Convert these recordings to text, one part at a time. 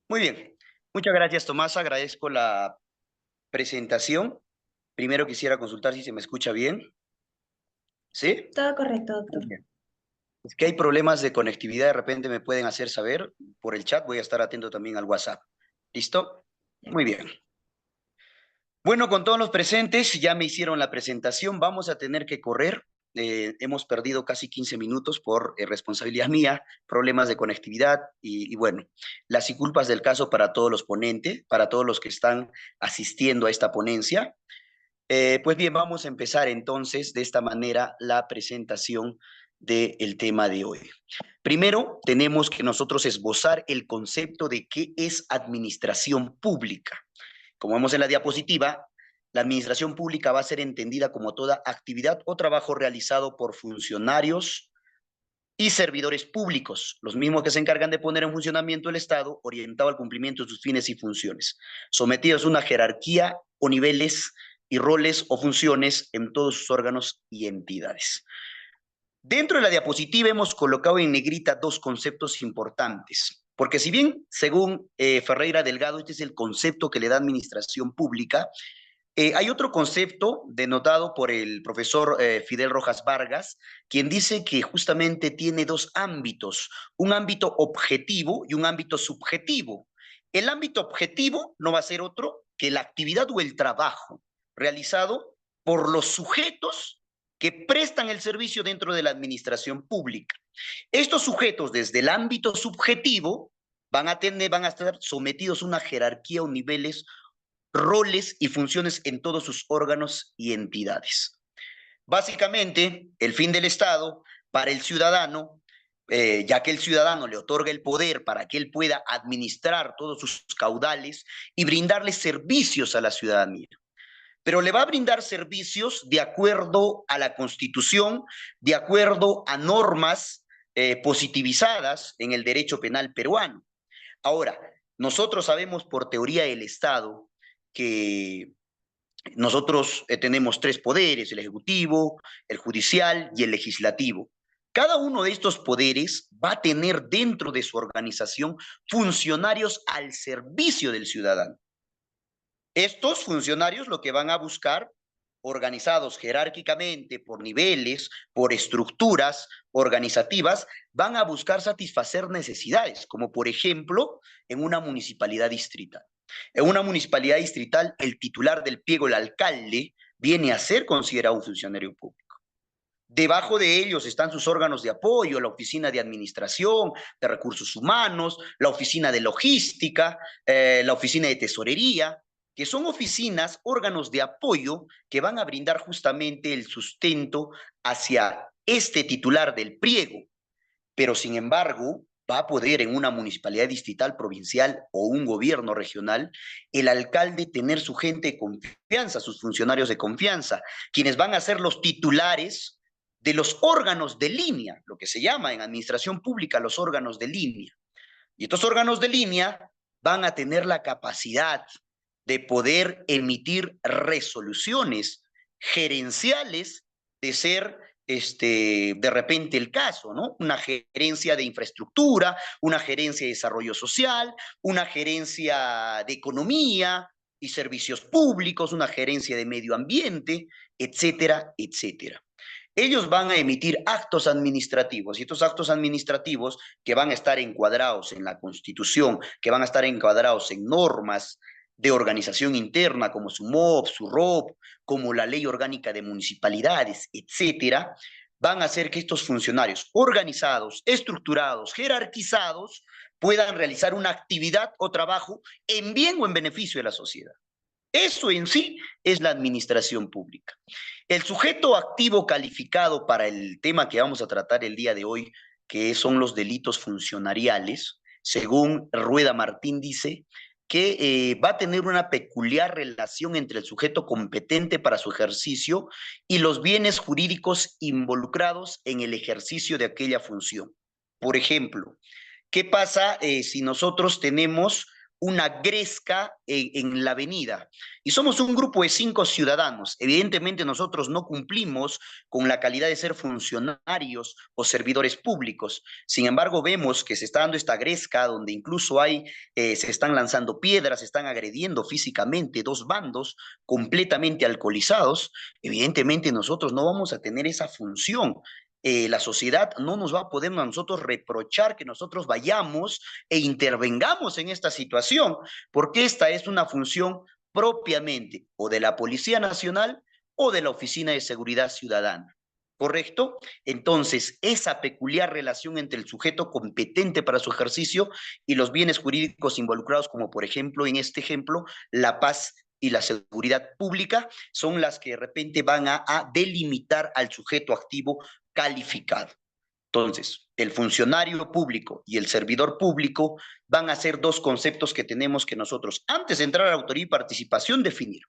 Muy bien. Muchas gracias, Tomás. Agradezco la presentación. Primero quisiera consultar si se me escucha bien. ¿Sí? Todo correcto, Muy doctor. bien. Es que hay problemas de conectividad, de repente me pueden hacer saber por el chat. Voy a estar atento también al WhatsApp. ¿Listo? De Muy acuerdo. bien. Bueno, con todos los presentes, ya me hicieron la presentación. Vamos a tener que correr. Hemos perdido casi 15 minutos por responsabilidad mía, problemas de conectividad y bueno, las disculpas del caso para todos los ponentes, para todos los que están asistiendo a esta ponencia. Pues bien, vamos a empezar entonces de esta manera la presentación del tema de hoy. Primero, tenemos que nosotros esbozar el concepto de qué es administración pública. Como vemos en la diapositiva, la administración pública va a ser entendida como toda actividad o trabajo realizado por funcionarios y servidores públicos, los mismos que se encargan de poner en funcionamiento el Estado, orientado al cumplimiento de sus fines y funciones, sometidos a una jerarquía o niveles y roles o funciones en todos sus órganos y entidades. Dentro de la diapositiva hemos colocado en negrita dos conceptos importantes, porque si bien, según Ferreira Delgado, este es el concepto que le da administración pública, hay otro concepto denotado por el profesor Fidel Rojas Vargas, quien dice que justamente tiene dos ámbitos, un ámbito objetivo y un ámbito subjetivo. El ámbito objetivo no va a ser otro que la actividad o el trabajo realizado por los sujetos que prestan el servicio dentro de la administración pública. Estos sujetos, desde el ámbito subjetivo, van a estar sometidos a una jerarquía o niveles, roles y funciones en todos sus órganos y entidades. Básicamente, el fin del Estado para el ciudadano, ya que el ciudadano le otorga el poder para que él pueda administrar todos sus caudales y brindarle servicios a la ciudadanía. Pero le va a brindar servicios de acuerdo a la Constitución, de acuerdo a normas positivizadas en el derecho penal peruano. Ahora, nosotros sabemos por teoría del Estado que nosotros tenemos tres poderes, el ejecutivo, el judicial y el legislativo. Cada uno de estos poderes va a tener dentro de su organización funcionarios al servicio del ciudadano. Estos funcionarios lo que van a buscar, organizados jerárquicamente por niveles, por estructuras organizativas, van a buscar satisfacer necesidades, como por ejemplo en una municipalidad distrital. En una municipalidad distrital, el titular del pliego, el alcalde, viene a ser considerado un funcionario público. Debajo de ellos están sus órganos de apoyo, la oficina de administración, de recursos humanos, la oficina de logística, la oficina de tesorería, que son oficinas, órganos de apoyo que van a brindar justamente el sustento hacia este titular del pliego. Pero sin embargo, va a poder en una municipalidad distrital, provincial o un gobierno regional, el alcalde tener su gente de confianza, sus funcionarios de confianza, quienes van a ser los titulares de los órganos de línea, lo que se llama en administración pública los órganos de línea. Y estos órganos de línea van a tener la capacidad de poder emitir resoluciones gerenciales, de ser de repente el caso, ¿no? Una gerencia de infraestructura, una gerencia de desarrollo social, una gerencia de economía y servicios públicos, una gerencia de medio ambiente, etcétera, etcétera. Ellos van a emitir actos administrativos y estos actos administrativos que van a estar encuadrados en la Constitución, que van a estar encuadrados en normas de organización interna como su MOP, su ROP, como la Ley Orgánica de Municipalidades, etcétera, van a hacer que estos funcionarios organizados, estructurados, jerarquizados, puedan realizar una actividad o trabajo en bien o en beneficio de la sociedad. Eso en sí es la administración pública. El sujeto activo calificado para el tema que vamos a tratar el día de hoy, que son los delitos funcionariales, según Rueda Martín dice, que va a tener una peculiar relación entre el sujeto competente para su ejercicio y los bienes jurídicos involucrados en el ejercicio de aquella función. Por ejemplo, ¿qué pasa si nosotros tenemos una gresca en la avenida. Y somos un grupo de 5 ciudadanos. Evidentemente nosotros no cumplimos con la calidad de ser funcionarios o servidores públicos. Sin embargo, vemos que se está dando esta gresca donde incluso se están lanzando piedras, se están agrediendo físicamente dos bandos completamente alcoholizados. Evidentemente nosotros no vamos a tener esa función. La sociedad no nos va a poder a nosotros reprochar que nosotros vayamos e intervengamos en esta situación, porque esta es una función propiamente o de la Policía Nacional o de la Oficina de Seguridad Ciudadana. ¿Correcto? Entonces, esa peculiar relación entre el sujeto competente para su ejercicio y los bienes jurídicos involucrados, como por ejemplo, en este ejemplo, la paz y la seguridad pública, son las que de repente van a delimitar al sujeto activo calificado. Entonces, el funcionario público y el servidor público van a ser dos conceptos que tenemos que nosotros, antes de entrar a la autoría y participación, definir.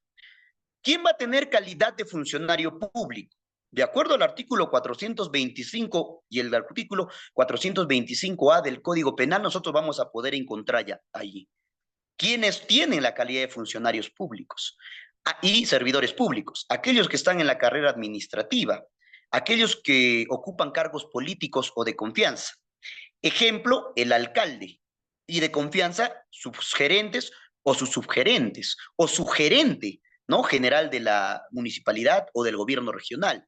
¿Quién va a tener calidad de funcionario público? De acuerdo al artículo 425 y el artículo 425A del Código Penal, nosotros vamos a poder encontrar ya allí quienes tienen la calidad de funcionarios públicos y servidores públicos, aquellos que están en la carrera administrativa, aquellos que ocupan cargos políticos o de confianza. Ejemplo, el alcalde, y de confianza sus gerentes o sus subgerentes, o su gerente, ¿no? General de la municipalidad o del gobierno regional.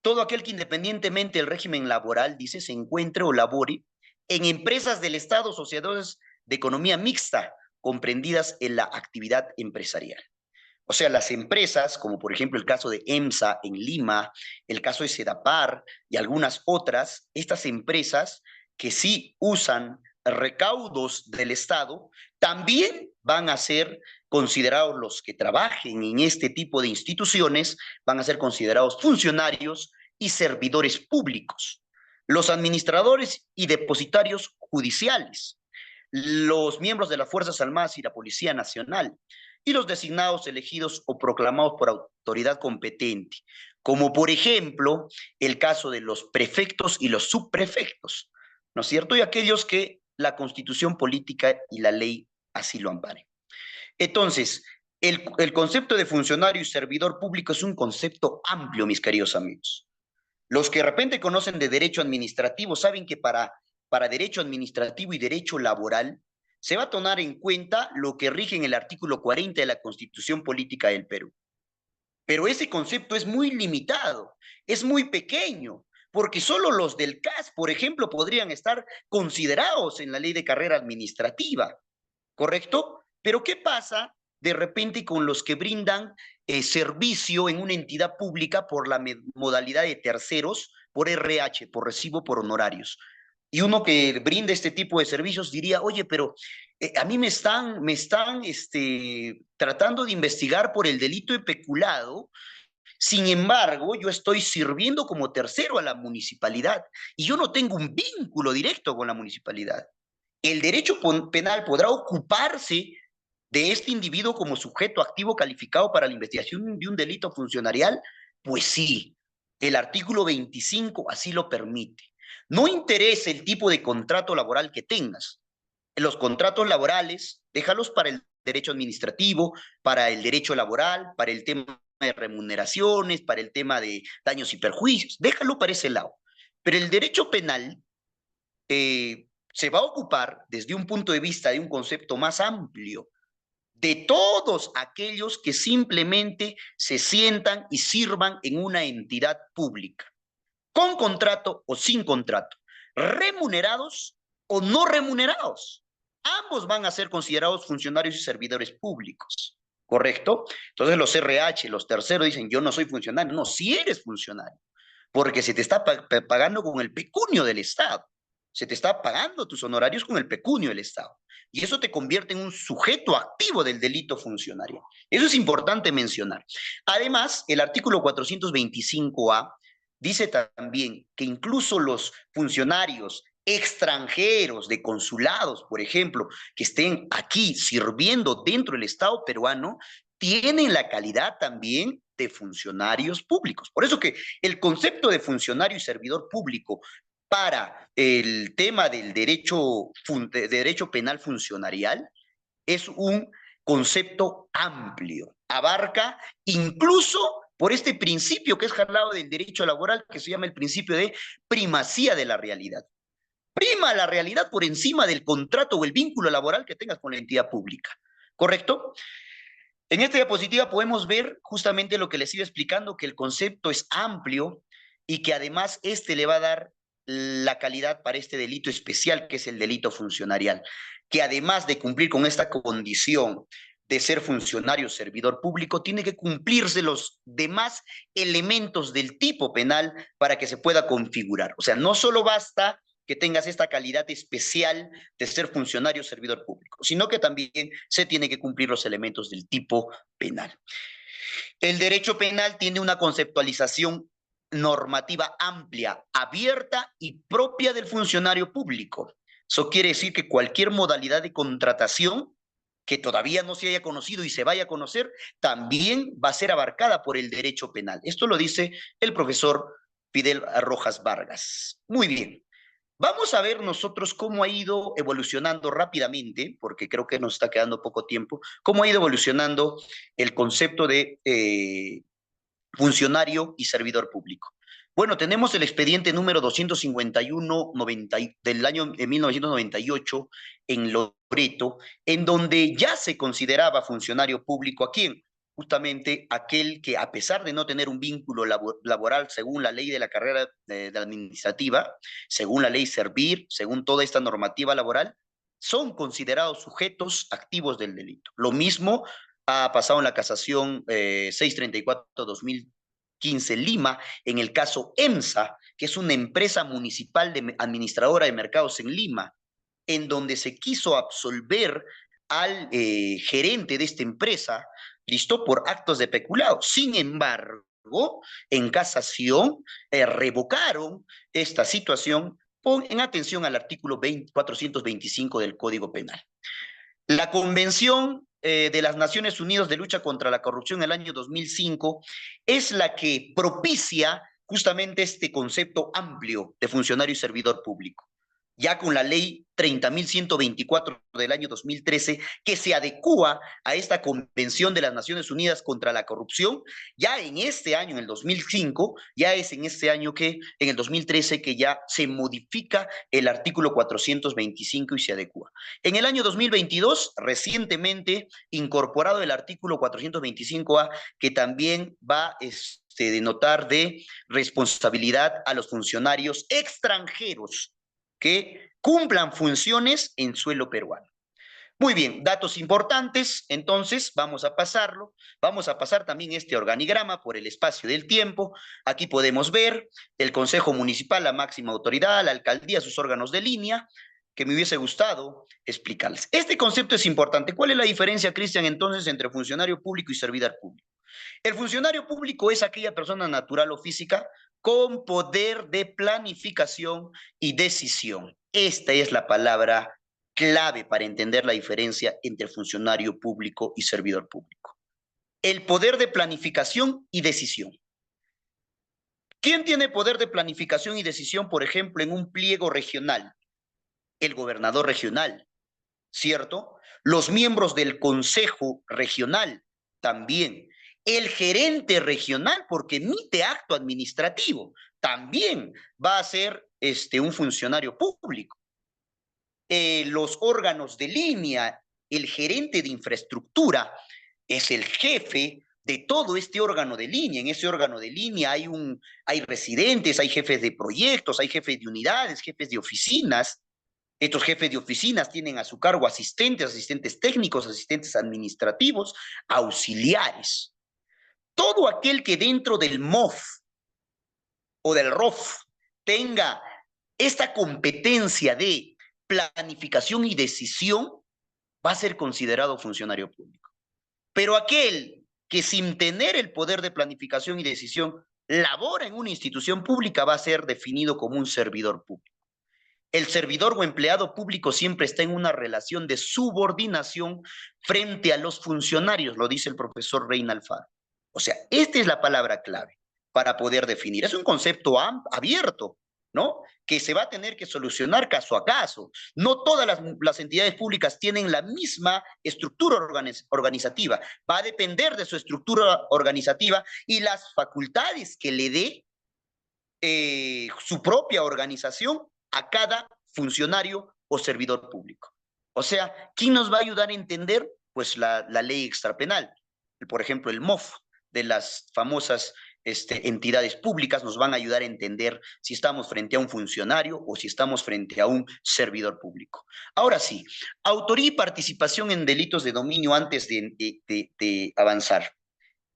Todo aquel que independientemente del régimen laboral, dice, se encuentre o labore en empresas del Estado, sociedades de economía mixta, comprendidas en la actividad empresarial. O sea, las empresas, como por ejemplo el caso de EMSA en Lima, el caso de Sedapar y algunas otras, estas empresas que sí usan recaudos del Estado, también van a ser considerados los que trabajen en este tipo de instituciones, van a ser considerados funcionarios y servidores públicos. Los administradores y depositarios judiciales, los miembros de las Fuerzas Armadas y la Policía Nacional, y los designados, elegidos o proclamados por autoridad competente, como por ejemplo el caso de los prefectos y los subprefectos, ¿no es cierto? Y aquellos que la Constitución política y la ley así lo amparen. Entonces, el concepto de funcionario y servidor público es un concepto amplio, mis queridos amigos. Los que de repente conocen de derecho administrativo saben que para derecho administrativo y derecho laboral se va a tomar en cuenta lo que rige en el artículo 40 de la Constitución Política del Perú. Pero ese concepto es muy limitado, es muy pequeño, porque solo los del CAS, por ejemplo, podrían estar considerados en la ley de carrera administrativa, ¿correcto? Pero ¿qué pasa de repente con los que brindan servicio en una entidad pública por la modalidad de terceros, por RH, por recibo por honorarios? Y uno que brinda este tipo de servicios diría, oye, pero a mí me están tratando de investigar por el delito de peculado. Sin embargo, yo estoy sirviendo como tercero a la municipalidad y yo no tengo un vínculo directo con la municipalidad. ¿El derecho penal podrá ocuparse de este individuo como sujeto activo calificado para la investigación de un delito funcionarial? Pues sí, el artículo 25 así lo permite. No interesa el tipo de contrato laboral que tengas. Los contratos laborales, déjalos para el derecho administrativo, para el derecho laboral, para el tema de remuneraciones, para el tema de daños y perjuicios, déjalo para ese lado. Pero el derecho penal se va a ocupar desde un punto de vista de un concepto más amplio de todos aquellos que simplemente se sientan y sirvan en una entidad pública, con contrato o sin contrato, remunerados o no remunerados. Ambos van a ser considerados funcionarios y servidores públicos, ¿correcto? Entonces los RH, los terceros dicen, yo no soy funcionario. No, si eres funcionario, porque se te está pagando con el pecunio del Estado. Se te está pagando tus honorarios con el pecunio del Estado. Y eso te convierte en un sujeto activo del delito funcionario. Eso es importante mencionar. Además, el artículo 425A dice también que incluso los funcionarios extranjeros de consulados, por ejemplo, que estén aquí sirviendo dentro del Estado peruano, tienen la calidad también de funcionarios públicos. Por eso que el concepto de funcionario y servidor público para el tema del derecho penal funcionarial es un concepto amplio, abarca incluso por este principio que es jalado del derecho laboral, que se llama el principio de primacía de la realidad. Prima la realidad por encima del contrato o el vínculo laboral que tengas con la entidad pública, ¿correcto? En esta diapositiva podemos ver justamente lo que les iba explicando, que el concepto es amplio y que además este le va a dar la calidad para este delito especial que es el delito funcionarial, que además de cumplir con esta condición de ser funcionario servidor público, tiene que cumplirse los demás elementos del tipo penal para que se pueda configurar. O sea, no solo basta que tengas esta calidad especial de ser funcionario servidor público, sino que también se tiene que cumplir los elementos del tipo penal. El derecho penal tiene una conceptualización normativa amplia, abierta y propia del funcionario público. Eso quiere decir que cualquier modalidad de contratación que todavía no se haya conocido y se vaya a conocer, también va a ser abarcada por el derecho penal. Esto lo dice el profesor Fidel Rojas Vargas. Muy bien. Vamos a ver nosotros cómo ha ido evolucionando rápidamente, porque creo que nos está quedando poco tiempo, cómo ha ido evolucionando el concepto de funcionario y servidor público. Bueno, tenemos el expediente número 251 del año 1998 en Loreto, en donde ya se consideraba funcionario público a quién, justamente aquel que a pesar de no tener un vínculo laboral según la ley de la carrera de administrativa, según la ley Servir, según toda esta normativa laboral, son considerados sujetos activos del delito. Lo mismo ha pasado en la casación 634-2015 Lima, en el caso EMSA, que es una empresa municipal administradora de mercados en Lima, en donde se quiso absolver al gerente de esta empresa, listo, por actos de peculado. Sin embargo, en casación revocaron esta situación en atención al artículo 425 del Código Penal. La Convención de las Naciones Unidas de Lucha contra la Corrupción en el año 2005 es la que propicia justamente este concepto amplio de funcionario y servidor público, ya con la ley 30.124 del año 2013, que se adecúa a esta Convención de las Naciones Unidas contra la Corrupción, ya en este año, en el 2005, ya es en este año que, en el 2013, que ya se modifica el artículo 425 y se adecúa. En el año 2022, recientemente incorporado el artículo 425A, que también va denotar de responsabilidad a los funcionarios extranjeros que cumplan funciones en suelo peruano. Muy bien, datos importantes, entonces vamos a pasarlo. Vamos a pasar también este organigrama por el espacio del tiempo. Aquí podemos ver el Consejo Municipal, la máxima autoridad, la alcaldía, sus órganos de línea, que me hubiese gustado explicarles. Este concepto es importante. ¿Cuál es la diferencia, Cristian, entonces, entre funcionario público y servidor público? El funcionario público es aquella persona natural o física con poder de planificación y decisión. Esta es la palabra clave para entender la diferencia entre funcionario público y servidor público. El poder de planificación y decisión. ¿Quién tiene poder de planificación y decisión, por ejemplo, en un pliego regional? El gobernador regional, ¿cierto? Los miembros del consejo regional también. El gerente regional, porque emite acto administrativo, también va a ser un funcionario público. Los órganos de línea, el gerente de infraestructura es el jefe de todo este órgano de línea. En ese órgano de línea hay residentes, hay jefes de proyectos, hay jefes de unidades, jefes de oficinas. Estos jefes de oficinas tienen a su cargo asistentes, asistentes técnicos, asistentes administrativos, auxiliares. Todo aquel que dentro del MOF o del ROF tenga esta competencia de planificación y decisión va a ser considerado funcionario público. Pero aquel que sin tener el poder de planificación y decisión labora en una institución pública va a ser definido como un servidor público. El servidor o empleado público siempre está en una relación de subordinación frente a los funcionarios, lo dice el profesor Reina Alfaro. O sea, esta es la palabra clave para poder definir. Es un concepto abierto, ¿no? Que se va a tener que solucionar caso a caso. No todas las entidades públicas tienen la misma estructura organizativa. Va a depender de su estructura organizativa y las facultades que le dé su propia organización a cada funcionario o servidor público. O sea, ¿quién nos va a ayudar a entender? Pues la ley extrapenal. Por ejemplo, el MOF de las famosas entidades públicas nos van a ayudar a entender si estamos frente a un funcionario o si estamos frente a un servidor público. Ahora sí, autoría y participación en delitos de dominio antes de avanzar.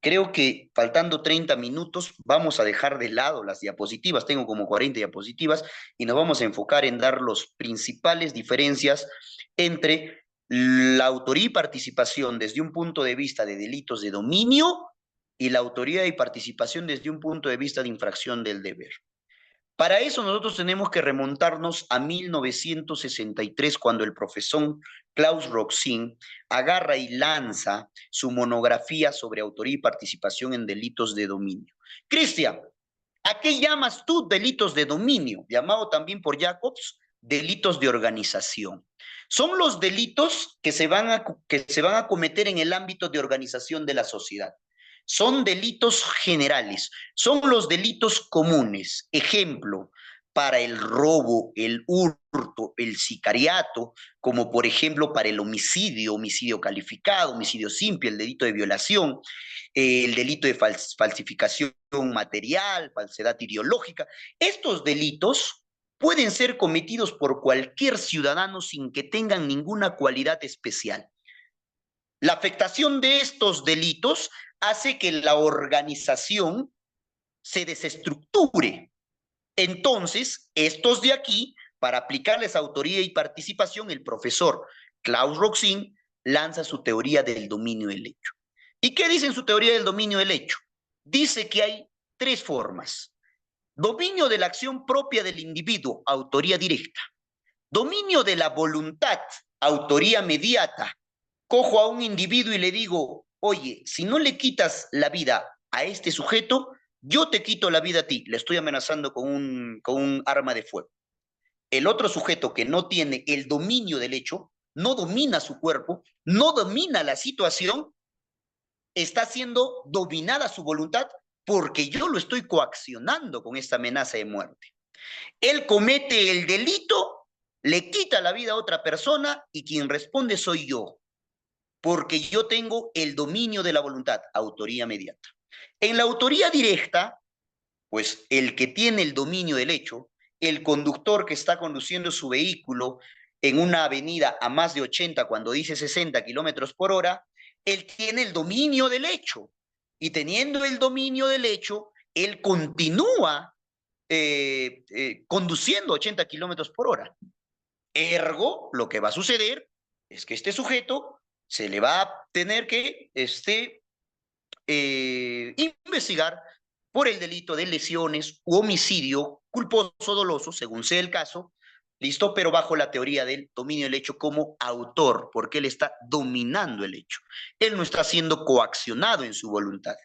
Creo que faltando 30 minutos vamos a dejar de lado las diapositivas, tengo como 40 diapositivas, y nos vamos a enfocar en dar las principales diferencias entre la autoría y participación desde un punto de vista de delitos de dominio y la autoría y participación desde un punto de vista de infracción del deber. Para eso nosotros tenemos que remontarnos a 1963, cuando el profesor Klaus Roxin agarra y lanza su monografía sobre autoría y participación en delitos de dominio. Cristian, ¿a qué llamas tú delitos de dominio? Llamado también por Jacobs, delitos de organización. Son los delitos que se van a cometer en el ámbito de organización de la sociedad. Son delitos generales, son los delitos comunes. Ejemplo, para el robo, el hurto, el sicariato, como por ejemplo para el homicidio, homicidio calificado, homicidio simple, el delito de violación, el delito de falsificación material, falsedad ideológica. Estos delitos pueden ser cometidos por cualquier ciudadano sin que tengan ninguna cualidad especial. La afectación de estos delitos hace que la organización se desestructure. Entonces, estos de aquí, para aplicarles autoría y participación, el profesor Klaus Roxin lanza su teoría del dominio del hecho. ¿Y qué dice en su teoría del dominio del hecho? Dice que hay tres formas. Dominio de la acción propia del individuo, autoría directa. Dominio de la voluntad, autoría mediata. Cojo a un individuo y le digo, oye, si no le quitas la vida a este sujeto, yo te quito la vida a ti. Le estoy amenazando con un arma de fuego. El otro sujeto que no tiene el dominio del hecho, no domina su cuerpo, no domina la situación, está siendo dominada su voluntad porque yo lo estoy coaccionando con esta amenaza de muerte. Él comete el delito, le quita la vida a otra persona y quien responde soy yo, porque yo tengo el dominio de la voluntad, autoría mediata. En la autoría directa, pues el que tiene el dominio del hecho, el conductor que está conduciendo su vehículo en una avenida a más de 80 cuando dice 60 kilómetros por hora, él tiene el dominio del hecho. Y teniendo el dominio del hecho, él continúa conduciendo 80 kilómetros por hora. Ergo, lo que va a suceder es que este sujeto se le va a tener que investigar por el delito de lesiones u homicidio culposo doloso, según sea el caso, listo, pero bajo la teoría del dominio del hecho como autor, porque él está dominando el hecho. Él no está siendo coaccionado en su voluntad.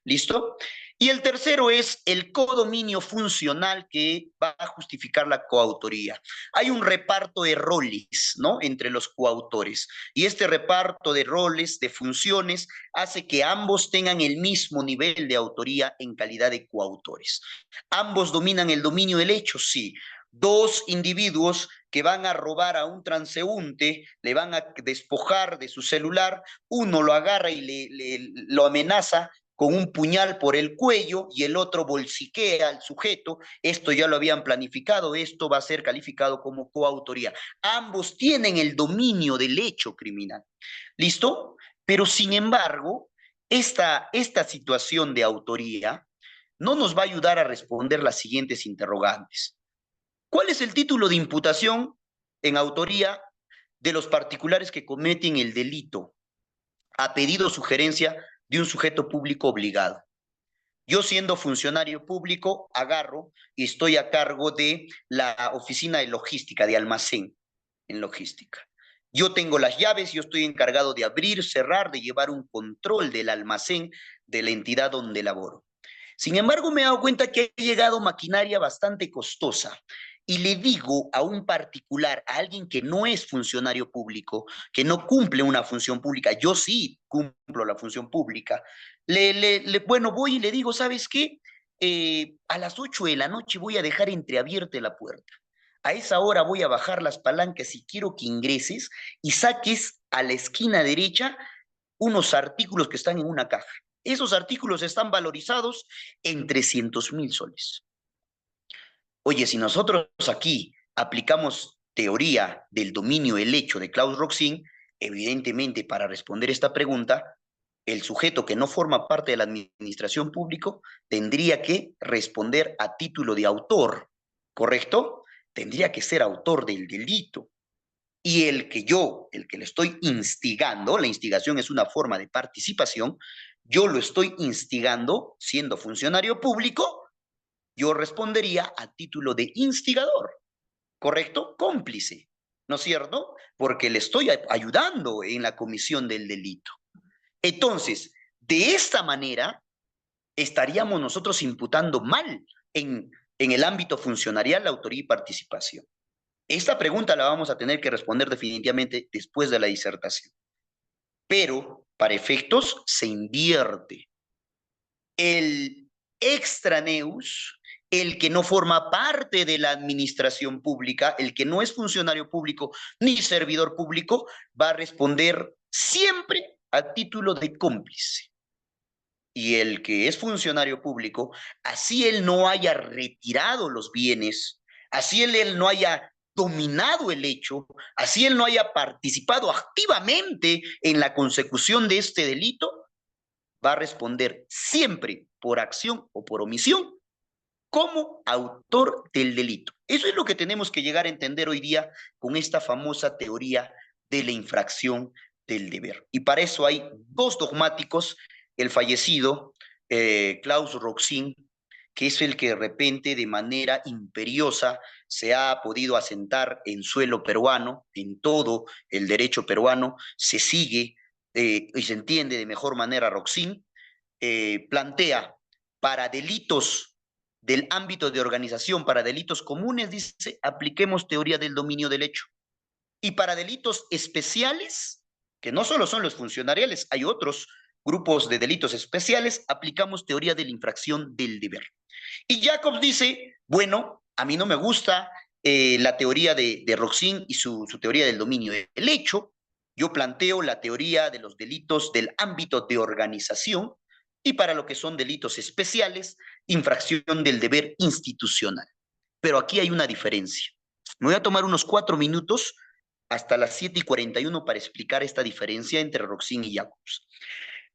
¿Listo? Y el tercero es el codominio funcional que va a justificar la coautoría. Hay un reparto de roles, ¿no? Entre los coautores. Y este reparto de roles, de funciones, hace que ambos tengan el mismo nivel de autoría en calidad de coautores. ¿Ambos dominan el dominio del hecho? Sí. Dos individuos que van a robar a un transeúnte, le van a despojar de su celular, uno lo agarra y lo amenaza con un puñal por el cuello y el otro bolsiquea al sujeto. Esto ya lo habían planificado, esto va a ser calificado como coautoría. Ambos tienen el dominio del hecho criminal. ¿Listo? Pero sin embargo, esta situación de autoría no nos va a ayudar a responder las siguientes interrogantes. ¿Cuál es el título de imputación en autoría de los particulares que cometen el delito a pedido o sugerencia de un sujeto público obligado? Yo, siendo funcionario público, agarro y estoy a cargo de la oficina de logística, de almacén en logística. Yo tengo las llaves, yo estoy encargado de abrir, cerrar, de llevar un control del almacén de la entidad donde laboro. Sin embargo, me he dado cuenta que ha llegado maquinaria bastante costosa. Y le digo a un particular, a alguien que no es funcionario público, que no cumple una función pública, yo sí cumplo la función pública, bueno, voy y le digo, ¿sabes qué? A las 8 de la noche voy a dejar entreabierta la puerta. A esa hora voy a bajar las palancas y quiero que ingreses y saques a la esquina derecha unos artículos que están en una caja. Esos artículos están valorizados en 300.000 soles. Oye, si nosotros aquí aplicamos teoría del dominio del hecho de Klaus Roxin, evidentemente para responder esta pregunta, el sujeto que no forma parte de la administración pública tendría que responder a título de autor, ¿correcto? Tendría que ser autor del delito. Y el que le estoy instigando, la instigación es una forma de participación, yo lo estoy instigando siendo funcionario público, yo respondería a título de instigador, ¿correcto? Cómplice, ¿no es cierto? Porque le estoy ayudando en la comisión del delito. Entonces, de esta manera, estaríamos nosotros imputando mal en el ámbito funcionarial la autoría y participación. Esta pregunta la vamos a tener que responder definitivamente después de la disertación. Pero, para efectos, se invierte. El extraneus, el que no forma parte de la administración pública, el que no es funcionario público ni servidor público, va a responder siempre a título de cómplice. Y el que es funcionario público, así él no haya retirado los bienes, así él no haya dominado el hecho, así él no haya participado activamente en la consecución de este delito, va a responder siempre por acción o por omisión como autor del delito. Eso es lo que tenemos que llegar a entender hoy día con esta famosa teoría de la infracción del deber. Y para eso hay dos dogmáticos, el fallecido Klaus Roxin, que es el que de repente de manera imperiosa se ha podido asentar en suelo peruano, en todo el derecho peruano, se sigue y se entiende de mejor manera Roxin, plantea para delitos del ámbito de organización, para delitos comunes, dice, apliquemos teoría del dominio del hecho. Y para delitos especiales, que no solo son los funcionariales, hay otros grupos de delitos especiales, aplicamos teoría de la infracción del deber. Y Jacobs dice, bueno, a mí no me gusta la teoría de Roxin y su teoría del dominio del hecho, yo planteo la teoría de los delitos del ámbito de organización y para lo que son delitos especiales, infracción del deber institucional. Pero aquí hay una diferencia. Me voy a tomar unos 4 minutos hasta las 7:41 para explicar esta diferencia entre Roxin y Jacobs.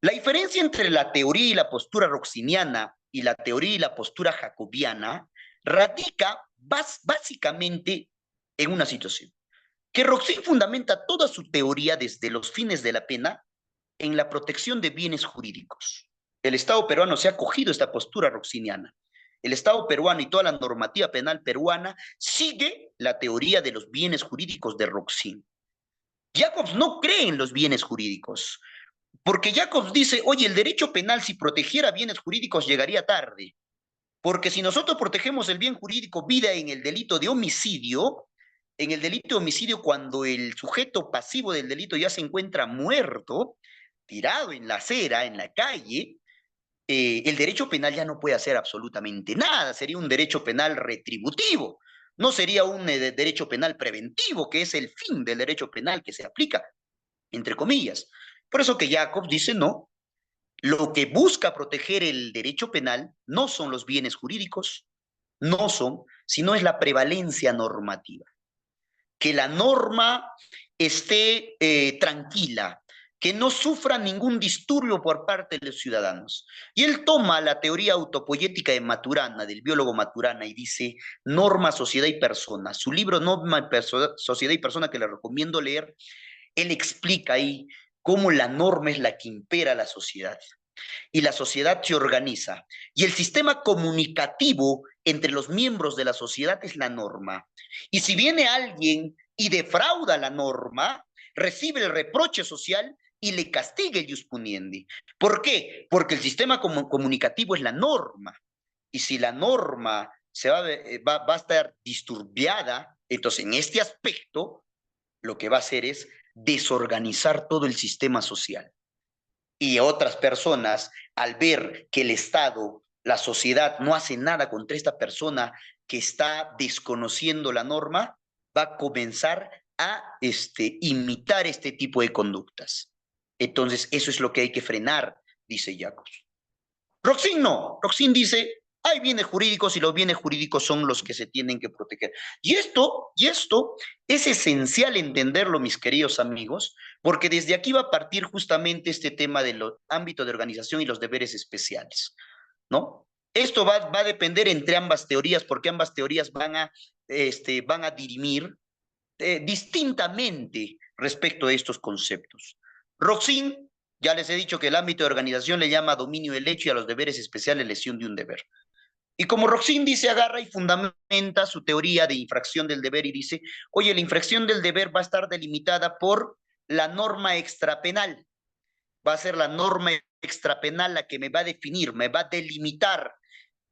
La diferencia entre la teoría y la postura roxiniana y la teoría y la postura jacobiana radica básicamente en una situación, que Roxin fundamenta toda su teoría desde los fines de la pena en la protección de bienes jurídicos. El Estado peruano se ha acogido a esta postura roxiniana. El Estado peruano y toda la normativa penal peruana sigue la teoría de los bienes jurídicos de Roxin. Jacobs no cree en los bienes jurídicos, porque Jacobs dice, oye, el derecho penal si protegiera bienes jurídicos llegaría tarde, porque si nosotros protegemos el bien jurídico vida en el delito de homicidio, en el delito de homicidio cuando el sujeto pasivo del delito ya se encuentra muerto, tirado en la acera, en la calle, el derecho penal ya no puede hacer absolutamente nada, sería un derecho penal retributivo, no sería un derecho penal preventivo, que es el fin del derecho penal que se aplica, entre comillas. Por eso que Jacobs dice, no, lo que busca proteger el derecho penal no son los bienes jurídicos, no son, sino es la prevalencia normativa. Que la norma esté tranquila, que no sufra ningún disturbio por parte de los ciudadanos. Y él toma la teoría autopoyética de Maturana, del biólogo Maturana, y dice norma, sociedad y persona. Su libro Norma, sociedad y persona, que le recomiendo leer, él explica ahí cómo la norma es la que impera la sociedad y la sociedad se organiza. Y el sistema comunicativo entre los miembros de la sociedad es la norma. Y si viene alguien y defrauda la norma, recibe el reproche social y le castigue el ius puniendi. ¿Por qué? Porque el sistema comunicativo es la norma. Y si la norma va a estar disturbiada, entonces en este aspecto lo que va a hacer es desorganizar todo el sistema social. Y otras personas, al ver que el Estado, la sociedad, no hace nada contra esta persona que está desconociendo la norma, va a comenzar a imitar este tipo de conductas. Entonces, eso es lo que hay que frenar, dice Jacobs. Roxin no. Roxin dice, hay bienes jurídicos y los bienes jurídicos son los que se tienen que proteger. Y esto es esencial entenderlo, mis queridos amigos, porque desde aquí va a partir justamente este tema del ámbito de organización y los deberes especiales, ¿no? Esto va a depender entre ambas teorías, porque ambas teorías van a dirimir distintamente respecto a estos conceptos. Roxin, ya les he dicho que el ámbito de organización le llama dominio del hecho y a los deberes especiales lesión de un deber. Y como Roxin dice, agarra y fundamenta su teoría de infracción del deber y dice, oye, la infracción del deber va a estar delimitada por la norma extrapenal. Va a ser la norma extrapenal la que me va a definir, me va a delimitar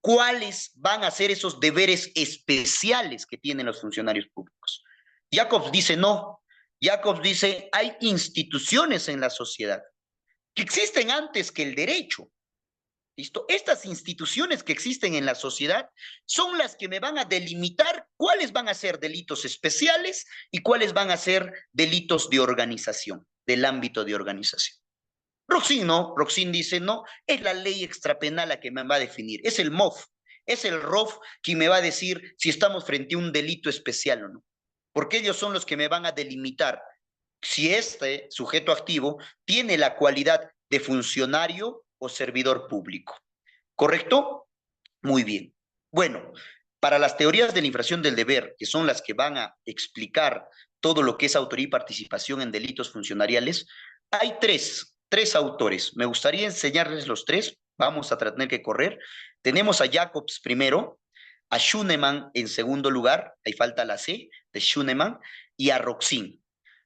cuáles van a ser esos deberes especiales que tienen los funcionarios públicos. Jacobs dice no. Jacobs dice hay instituciones en la sociedad que existen antes que el derecho. ¿Listo? Estas instituciones que existen en la sociedad son las que me van a delimitar cuáles van a ser delitos especiales y cuáles van a ser delitos de organización, del ámbito de organización. Roxin no, Roxin dice no, es la ley extrapenal la que me va a definir, es el MOF, es el ROF quien me va a decir si estamos frente a un delito especial o no, porque ellos son los que me van a delimitar si este sujeto activo tiene la cualidad de funcionario o servidor público. ¿Correcto? Muy bien. Bueno, para las teorías de la infracción del deber, que son las que van a explicar todo lo que es autoría y participación en delitos funcionariales, hay tres autores. Me gustaría enseñarles los tres. Vamos a tener que correr. Tenemos a Jacobs primero, a Schunemann en segundo lugar, ahí falta la C de Schunemann, y a Roxin.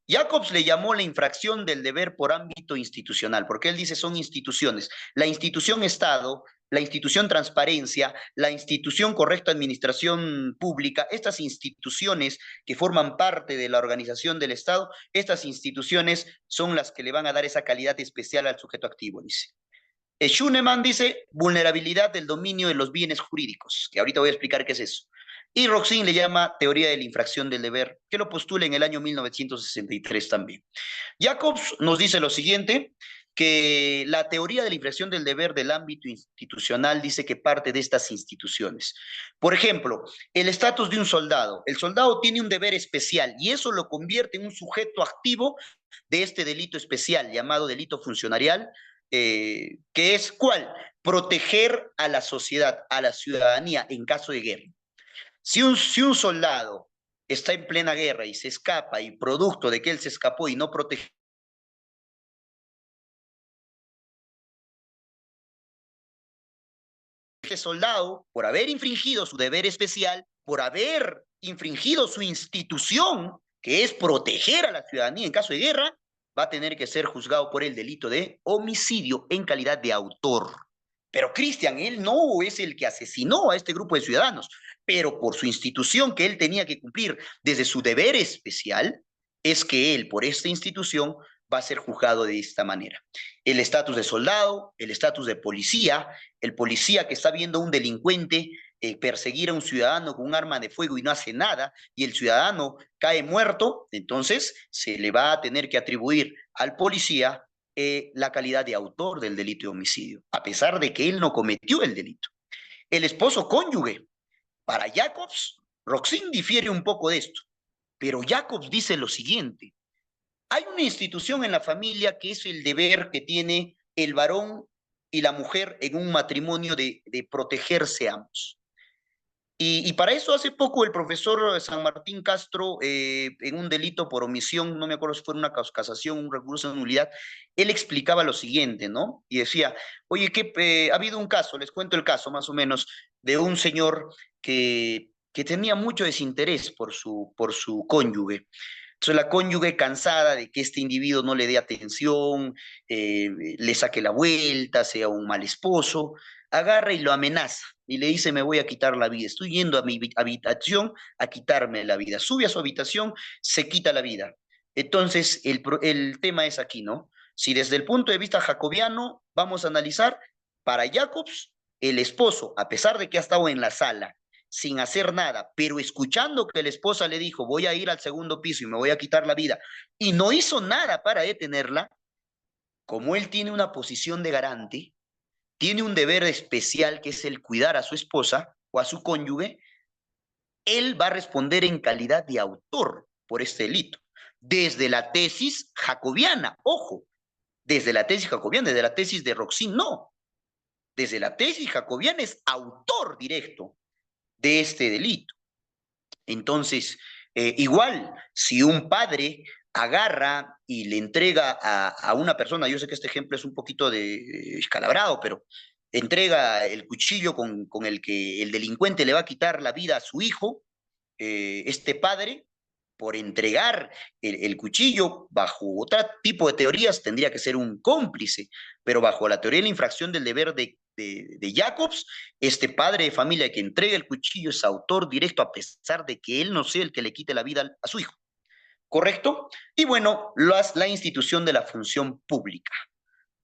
Jacobs le llamó la infracción del deber por ámbito institucional, porque él dice son instituciones. La institución Estado, la institución transparencia, la institución correcta administración pública, estas instituciones que forman parte de la organización del Estado, estas instituciones son las que le van a dar esa calidad especial al sujeto activo, dice. Schunemann dice vulnerabilidad del dominio de los bienes jurídicos, que ahorita voy a explicar qué es eso. Y Roxin le llama teoría de la infracción del deber, que lo postula en el año 1963 también. Jacobs nos dice lo siguiente, que la teoría de la infracción del deber del ámbito institucional dice que parte de estas instituciones. Por ejemplo, el estatus de un soldado. El soldado tiene un deber especial y eso lo convierte en un sujeto activo de este delito especial llamado delito funcionarial, que es ¿cuál? Proteger a la sociedad, a la ciudadanía en caso de guerra. Si un soldado está en plena guerra y se escapa y producto de que él se escapó y no protege soldado por haber infringido su deber especial, por haber infringido su institución, que es proteger a la ciudadanía en caso de guerra, va a tener que ser juzgado por el delito de homicidio en calidad de autor. Pero Cristian, él no es el que asesinó a este grupo de ciudadanos, pero por su institución que él tenía que cumplir desde su deber especial, es que él, por esta institución, va a ser juzgado de esta manera. El estatus de soldado, el estatus de policía, el policía que está viendo a un delincuente perseguir a un ciudadano con un arma de fuego y no hace nada, y el ciudadano cae muerto, entonces se le va a tener que atribuir al policía la calidad de autor del delito de homicidio, a pesar de que él no cometió el delito. El esposo cónyuge, para Jacobs, Roxin difiere un poco de esto, pero Jacobs dice lo siguiente, hay una institución en la familia que es el deber que tiene el varón y la mujer en un matrimonio de protegerse ambos. Y para eso hace poco el profesor San Martín Castro, en un delito por omisión, no me acuerdo si fue una casación, un recurso de nulidad, él explicaba lo siguiente, ¿no? Y decía, oye, que ha habido un caso, les cuento el caso más o menos, de un señor que tenía mucho desinterés por su cónyuge. Entonces la cónyuge cansada de que este individuo no le dé atención, le saque la vuelta, sea un mal esposo, agarra y lo amenaza y le dice, me voy a quitar la vida, estoy yendo a mi habitación a quitarme la vida. Sube a su habitación, se quita la vida. Entonces el tema es aquí, ¿no? Si desde el punto de vista jacobiano vamos a analizar, para Jacobs, el esposo, a pesar de que ha estado en la sala, sin hacer nada, pero escuchando que la esposa le dijo, voy a ir al segundo piso y me voy a quitar la vida, y no hizo nada para detenerla, como él tiene una posición de garante, tiene un deber especial que es el cuidar a su esposa o a su cónyuge, él va a responder en calidad de autor por este delito. Desde la tesis jacobiana, ojo, desde la tesis jacobiana, desde la tesis de Roxin, no. Desde la tesis jacobiana es autor directo de este delito. Entonces, igual, si un padre agarra y le entrega a una persona, yo sé que este ejemplo es un poquito escalabrado, pero entrega el cuchillo con el que el delincuente le va a quitar la vida a su hijo, este padre, por entregar el cuchillo, bajo otro tipo de teorías, tendría que ser un cómplice, pero bajo la teoría de la infracción del deber de Jacobs, este padre de familia que entrega el cuchillo es autor directo a pesar de que él no sea el que le quite la vida a su hijo. ¿Correcto? Y bueno, la institución de la función pública.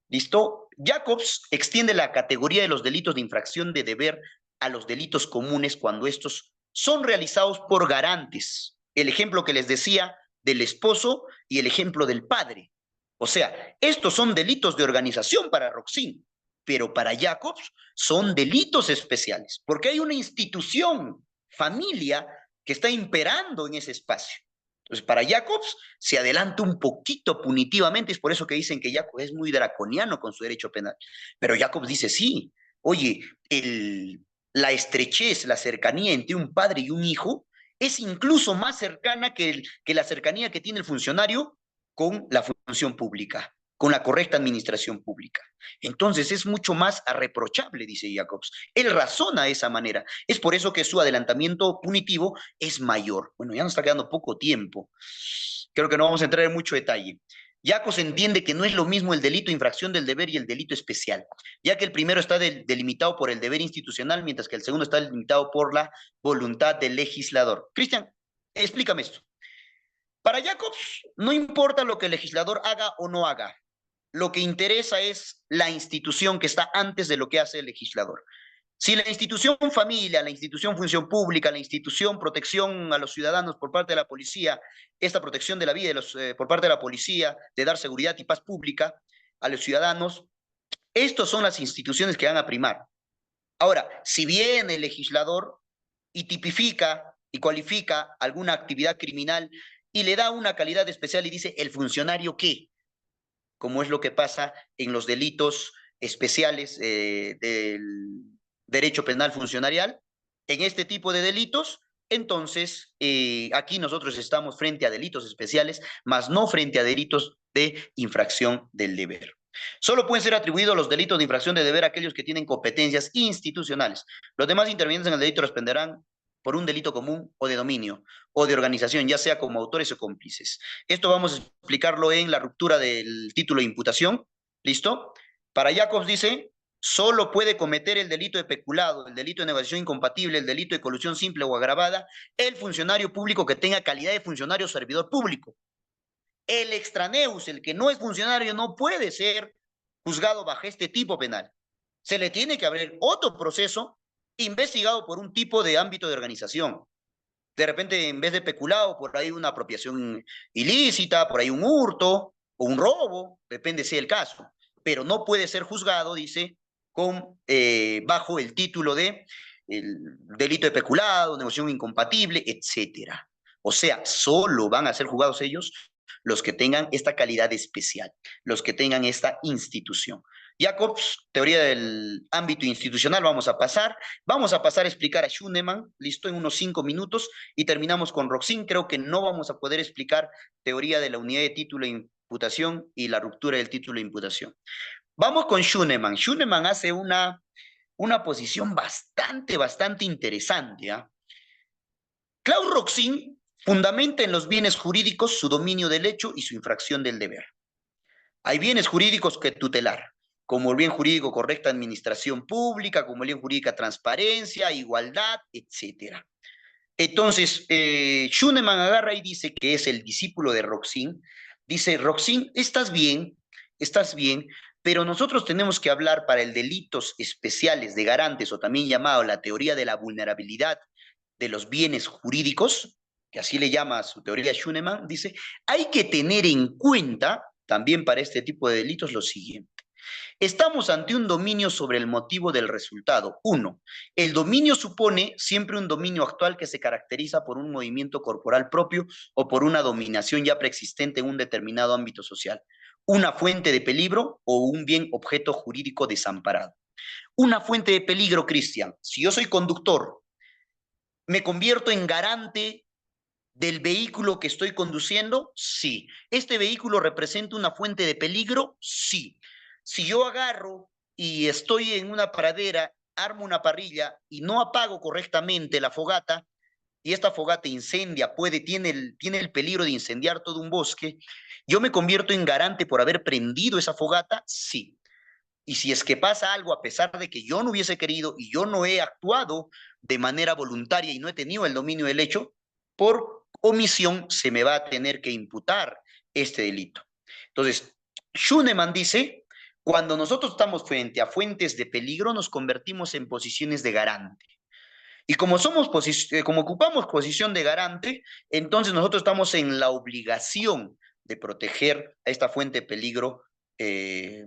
¿Listo? Jacobs extiende la categoría de los delitos de infracción de deber a los delitos comunes cuando estos son realizados por garantes. El ejemplo que les decía del esposo y el ejemplo del padre. O sea, estos son delitos de organización para Roxin, pero para Jacobs son delitos especiales, porque hay una institución, familia, que está imperando en ese espacio. Entonces, para Jacobs se adelanta un poquito punitivamente, es por eso que dicen que Jacobs es muy draconiano con su derecho penal. Pero Jacobs dice, sí, oye, la estrechez, la cercanía entre un padre y un hijo es incluso más cercana que la cercanía que tiene el funcionario con la función pública, con la correcta administración pública. Entonces es mucho más reprochable, dice Jacobs. Él razona de esa manera. Es por eso que su adelantamiento punitivo es mayor. Bueno, ya nos está quedando poco tiempo. Creo que no vamos a entrar en mucho detalle. Jacobs entiende que no es lo mismo el delito de infracción del deber y el delito especial, ya que el primero está delimitado por el deber institucional, mientras que el segundo está delimitado por la voluntad del legislador. Cristian, explícame esto. Para Jacobs, no importa lo que el legislador haga o no haga, lo que interesa es la institución que está antes de lo que hace el legislador. Si la institución familia, la institución función pública, la institución protección a los ciudadanos por parte de la policía, esta protección de la vida por parte de la policía, de dar seguridad y paz pública a los ciudadanos, estas son las instituciones que van a primar. Ahora, si viene el legislador y tipifica y cualifica alguna actividad criminal y le da una calidad especial y dice, ¿el funcionario qué? Como es lo que pasa en los delitos especiales del derecho penal funcionarial. En este tipo de delitos, entonces, aquí nosotros estamos frente a delitos especiales, más no frente a delitos de infracción del deber. Solo pueden ser atribuidos los delitos de infracción de deber a aquellos que tienen competencias institucionales. Los demás intervinientes en el delito responderán por un delito común o de dominio o de organización, ya sea como autores o cómplices. Esto vamos a explicarlo en la ruptura del título de imputación. ¿Listo? Para Jacobs dice, solo puede cometer el delito de peculado, el delito de negociación incompatible, el delito de colusión simple o agravada, el funcionario público que tenga calidad de funcionario o servidor público. El extraneus, el que no es funcionario, no puede ser juzgado bajo este tipo penal. Se le tiene que abrir otro proceso investigado por un tipo de ámbito de organización. De repente, en vez de peculado, por ahí una apropiación ilícita, por ahí un hurto o un robo, depende si es el caso. Pero no puede ser juzgado, dice, bajo el título de el delito de peculado, negociación incompatible, etcétera. O sea, solo van a ser juzgados ellos los que tengan esta calidad especial, los que tengan esta institución. Jacobs, teoría del ámbito institucional, vamos a pasar a explicar a Schunemann, listo, en unos 5 minutos, y terminamos con Roxin. Creo que no vamos a poder explicar teoría de la unidad de título de imputación y la ruptura del título de imputación. Vamos con Schunemann. Schunemann hace una posición bastante interesante. Claude Roxin Fundamenta en los bienes jurídicos su dominio del hecho y su infracción del deber. Hay bienes jurídicos que tutelar, como el bien jurídico correcta administración pública, como el bien jurídica transparencia, igualdad, etcétera. Entonces, Schunemann agarra y dice que es el discípulo de Roxin. Dice, Roxin, estás bien, pero nosotros tenemos que hablar para el delitos especiales de garantes, o también llamado la teoría de la vulnerabilidad de los bienes jurídicos, que así le llama a su teoría Schunemann, dice, hay que tener en cuenta también para este tipo de delitos lo siguiente. Estamos ante un dominio sobre el motivo del resultado. Uno, el dominio supone siempre un dominio actual que se caracteriza por un movimiento corporal propio o por una dominación ya preexistente en un determinado ámbito social. Una fuente de peligro o un bien objeto jurídico desamparado. Una fuente de peligro, Cristian. Si yo soy conductor, ¿me convierto en garante del vehículo que estoy conduciendo? Sí. ¿Este vehículo representa una fuente de peligro? Sí. Si yo agarro y estoy en una pradera, armo una parrilla y no apago correctamente la fogata, y esta fogata incendia, tiene el peligro de incendiar todo un bosque, ¿yo me convierto en garante por haber prendido esa fogata? Sí. Y si es que pasa algo a pesar de que yo no hubiese querido y yo no he actuado de manera voluntaria y no he tenido el dominio del hecho, por omisión se me va a tener que imputar este delito. Entonces, Schunemann dice, cuando nosotros estamos frente a fuentes de peligro, nos convertimos en posiciones de garante. Y como ocupamos posición de garante, entonces nosotros estamos en la obligación de proteger a esta fuente de peligro eh,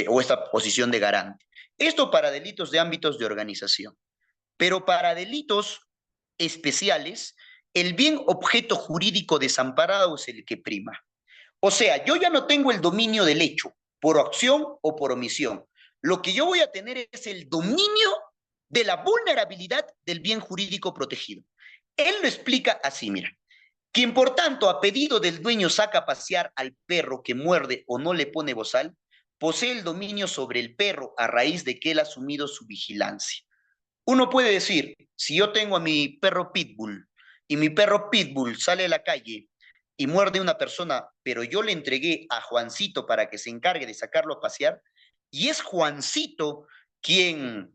o esta posición de garante. Esto para delitos de ámbitos de organización. Pero para delitos especiales, el bien objeto jurídico desamparado es el que prima. O sea, yo ya no tengo el dominio del hecho, por acción o por omisión. Lo que yo voy a tener es el dominio de la vulnerabilidad del bien jurídico protegido. Él lo explica así, mira. Quien por tanto a pedido del dueño saca a pasear al perro que muerde o no le pone bozal, posee el dominio sobre el perro a raíz de que él ha asumido su vigilancia. Uno puede decir, si yo tengo a mi perro pitbull y mi perro pitbull sale a la calle y muerde a una persona, pero yo le entregué a Juancito para que se encargue de sacarlo a pasear, y es Juancito quien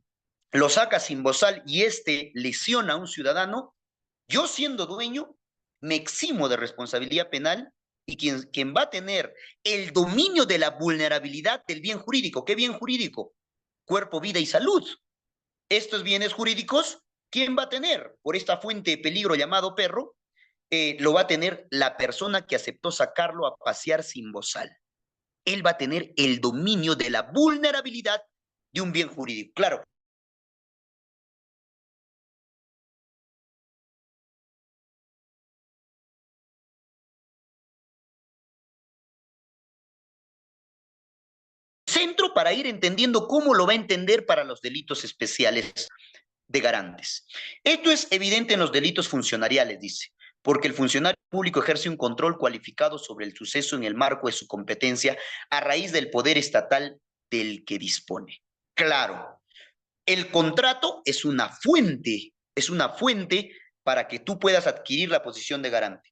lo saca sin bozal y este lesiona a un ciudadano, yo siendo dueño me eximo de responsabilidad penal y quien va a tener el dominio de la vulnerabilidad del bien jurídico. ¿Qué bien jurídico? Cuerpo, vida y salud. Estos bienes jurídicos, ¿quién va a tener? Por esta fuente de peligro llamado perro, lo va a tener la persona que aceptó sacarlo a pasear sin bozal. Él va a tener el dominio de la vulnerabilidad de un bien jurídico. Claro, centro para ir entendiendo cómo lo va a entender para los delitos especiales de garantes. Esto es evidente en los delitos funcionariales, dice, porque el funcionario público ejerce un control cualificado sobre el suceso en el marco de su competencia a raíz del poder estatal del que dispone. Claro, el contrato es una fuente para que tú puedas adquirir la posición de garante.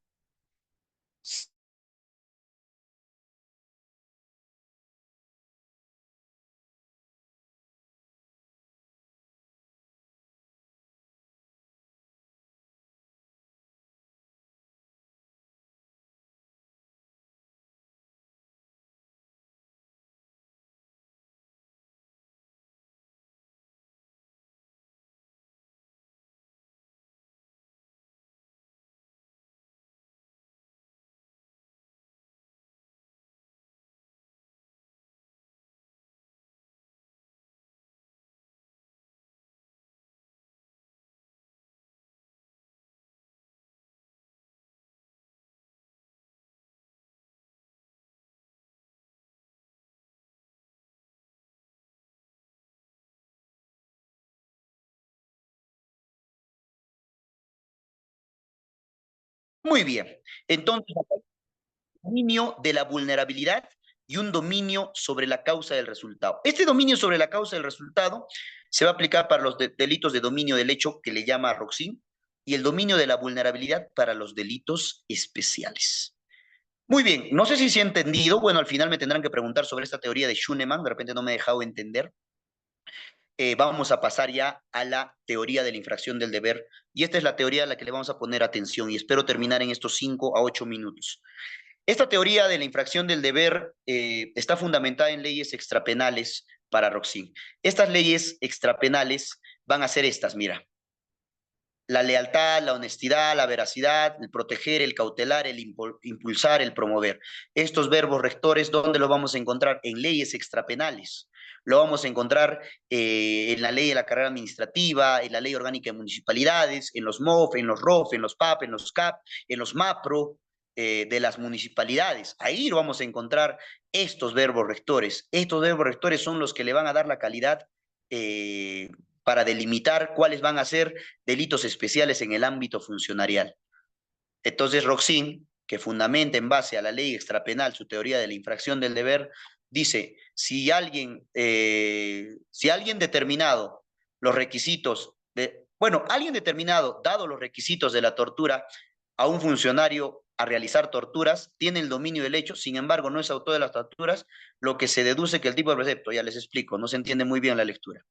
Muy bien. Entonces, dominio de la vulnerabilidad y un dominio sobre la causa del resultado. Este dominio sobre la causa del resultado se va a aplicar para los delitos de dominio del hecho que le llama Roxin, y el dominio de la vulnerabilidad para los delitos especiales. Muy bien, no sé si se ha entendido. Bueno, al final me tendrán que preguntar sobre esta teoría de Schunemann, de repente no me he dejado entender. Vamos a pasar ya a la teoría de la infracción del deber, y esta es la teoría a la que le vamos a poner atención, y espero terminar en estos 5 a 8 minutos. Esta teoría de la infracción del deber está fundamentada en leyes extrapenales para Roxin. Estas leyes extrapenales van a ser estas, mira: la lealtad, la honestidad, la veracidad, el proteger, el cautelar, el impulsar, el promover. Estos verbos rectores, ¿dónde los vamos a encontrar? En leyes extrapenales. Lo vamos a encontrar en la ley de la carrera administrativa, en la ley orgánica de municipalidades, en los MOF, en los ROF, en los PAP, en los CAP, en los MAPRO de las municipalidades. Ahí lo vamos a encontrar estos verbos rectores. Estos verbos rectores son los que le van a dar la calidad para delimitar cuáles van a ser delitos especiales en el ámbito funcionarial. Entonces, Roxin, que fundamenta en base a la ley extrapenal su teoría de la infracción del deber, dice: si alguien determinado los requisitos alguien determinado, dado los requisitos de la tortura, a un funcionario a realizar torturas, tiene el dominio del hecho, sin embargo, no es autor de las torturas, lo que se deduce que el tipo de precepto, ya les explico, no se entiende muy bien la lectura.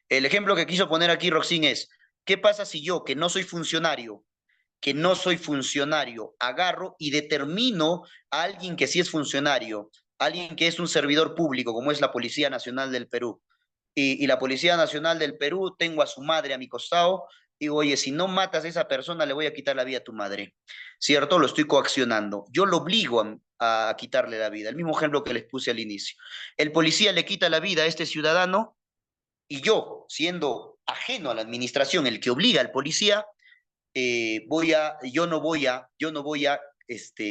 El ejemplo que quiso poner aquí Roxin es: ¿qué pasa si yo, que no soy funcionario, agarro y determino a alguien que sí es funcionario, alguien que es un servidor público, como es la Policía Nacional del Perú? Y la Policía Nacional del Perú, tengo a su madre a mi costado, digo: oye, si no matas a esa persona, le voy a quitar la vida a tu madre, ¿cierto? Lo estoy coaccionando. Yo lo obligo a quitarle la vida. El mismo ejemplo que les puse al inicio. El policía le quita la vida a este ciudadano, y yo, siendo ajeno a la administración, el que obliga al policía, yo no voy a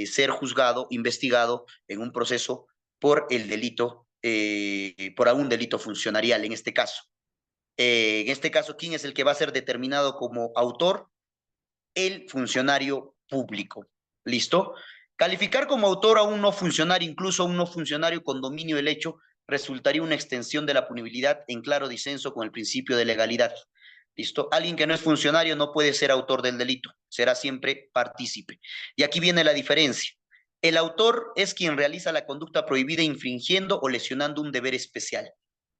ser juzgado, investigado en un proceso por el delito, por algún delito funcionarial en este caso. En este caso, ¿quién es el que va a ser determinado como autor? El funcionario público. ¿Listo? Calificar como autor a un no funcionario, incluso a un no funcionario con dominio del hecho, resultaría una extensión de la punibilidad en claro disenso con el principio de legalidad. ¿Listo? Alguien que no es funcionario no puede ser autor del delito, será siempre partícipe. Y aquí viene la diferencia. El autor es quien realiza la conducta prohibida infringiendo o lesionando un deber especial,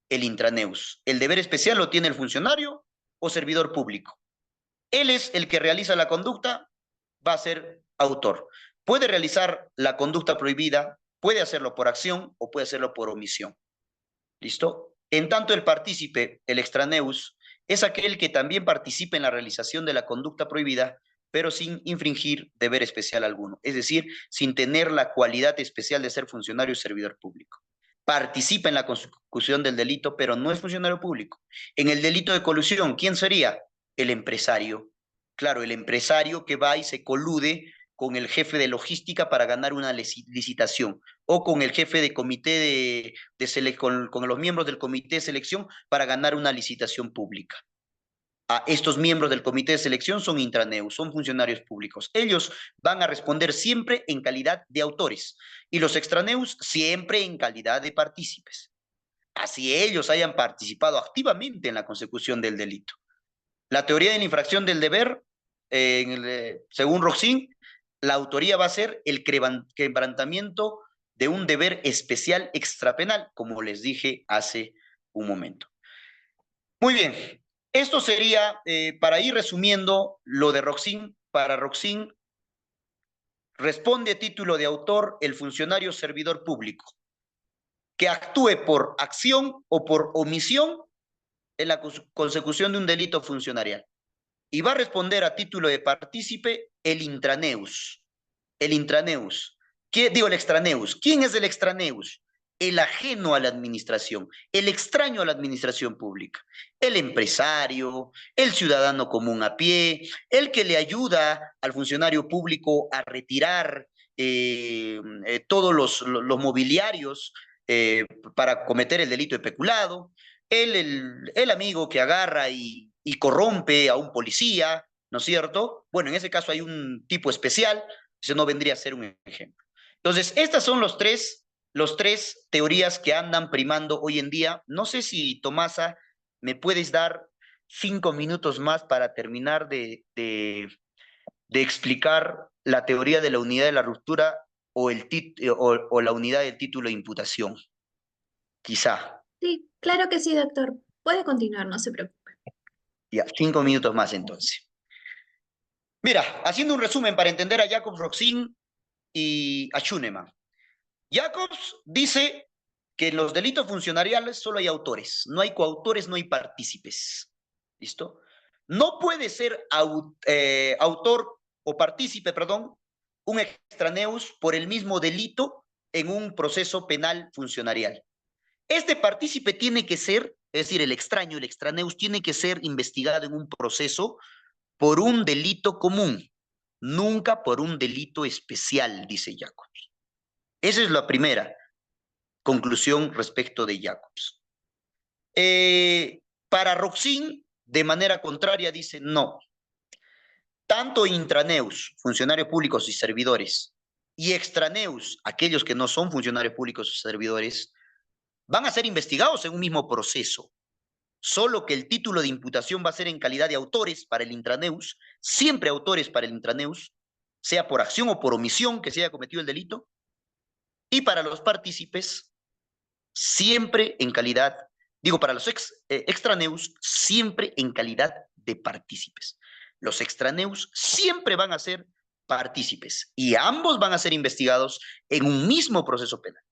el intraneus. El deber especial lo tiene el funcionario o servidor público. Él es el que realiza la conducta, va a ser autor. Puede realizar la conducta prohibida, puede hacerlo por acción o puede hacerlo por omisión. ¿Listo? En tanto, el partícipe, el extraneus, es aquel que también participa en la realización de la conducta prohibida, pero sin infringir deber especial alguno, es decir, sin tener la cualidad especial de ser funcionario o servidor público. Participa en la consecución del delito, pero no es funcionario público. En el delito de colusión, ¿quién sería? El empresario. Claro, el empresario que va y se colude con el jefe de logística para ganar una licitación, o con el jefe de comité con los miembros del comité de selección para ganar una licitación pública. Estos miembros del comité de selección son intraneus, son funcionarios públicos. Ellos van a responder siempre en calidad de autores, y los extraneus siempre en calidad de partícipes. Así ellos hayan participado activamente en la consecución del delito. La teoría de la infracción del deber, según Roxin, la autoría va a ser el quebrantamiento de un deber especial extrapenal, como les dije hace un momento. Muy bien, esto sería, para ir resumiendo lo de Roxin. Para Roxin, responde a título de autor el funcionario servidor público que actúe por acción o por omisión en la consecución de un delito funcionarial. Y va a responder a título de partícipe el intraneus. El intraneus. El extraneus. ¿Quién es el extraneus? El ajeno a la administración, el extraño a la administración pública, el empresario, el ciudadano común a pie, el que le ayuda al funcionario público a retirar todos los mobiliarios para cometer el delito de peculado, el amigo que agarra y corrompe a un policía, ¿no es cierto? Bueno, en ese caso hay un tipo especial, eso no vendría a ser un ejemplo. Entonces, estas son los tres teorías que andan primando hoy en día. No sé si, Tomasa, me puedes dar 5 minutos más para terminar de explicar la teoría de la unidad de la ruptura o la unidad del título de imputación, quizá. Sí, claro que sí, doctor. Puede continuar, no se preocupe. Ya, 5 minutos más entonces. Mira, haciendo un resumen para entender a Jacobs, Roxin y a Schunemann. Jacobs dice que en los delitos funcionariales solo hay autores, no hay coautores, no hay partícipes. ¿Listo? No puede ser autor o partícipe, perdón, un extraneus por el mismo delito en un proceso penal funcionarial. Este partícipe tiene que ser, es decir, el extraño, el extraneus, tiene que ser investigado en un proceso por un delito común, nunca por un delito especial, dice Jacobs. Esa es la primera conclusión respecto de Jacobs. Para Roxin, de manera contraria, dice no. Tanto intraneus, funcionarios públicos y servidores, y extraneus, aquellos que no son funcionarios públicos o servidores, van a ser investigados en un mismo proceso. Solo que el título de imputación va a ser en calidad de autores para el intraneus, siempre autores para el intraneus, sea por acción o por omisión que se haya cometido el delito, y para los partícipes, siempre en calidad, digo, para los extraneus, siempre en calidad de partícipes. Los extraneus siempre van a ser partícipes y ambos van a ser investigados en un mismo proceso penal,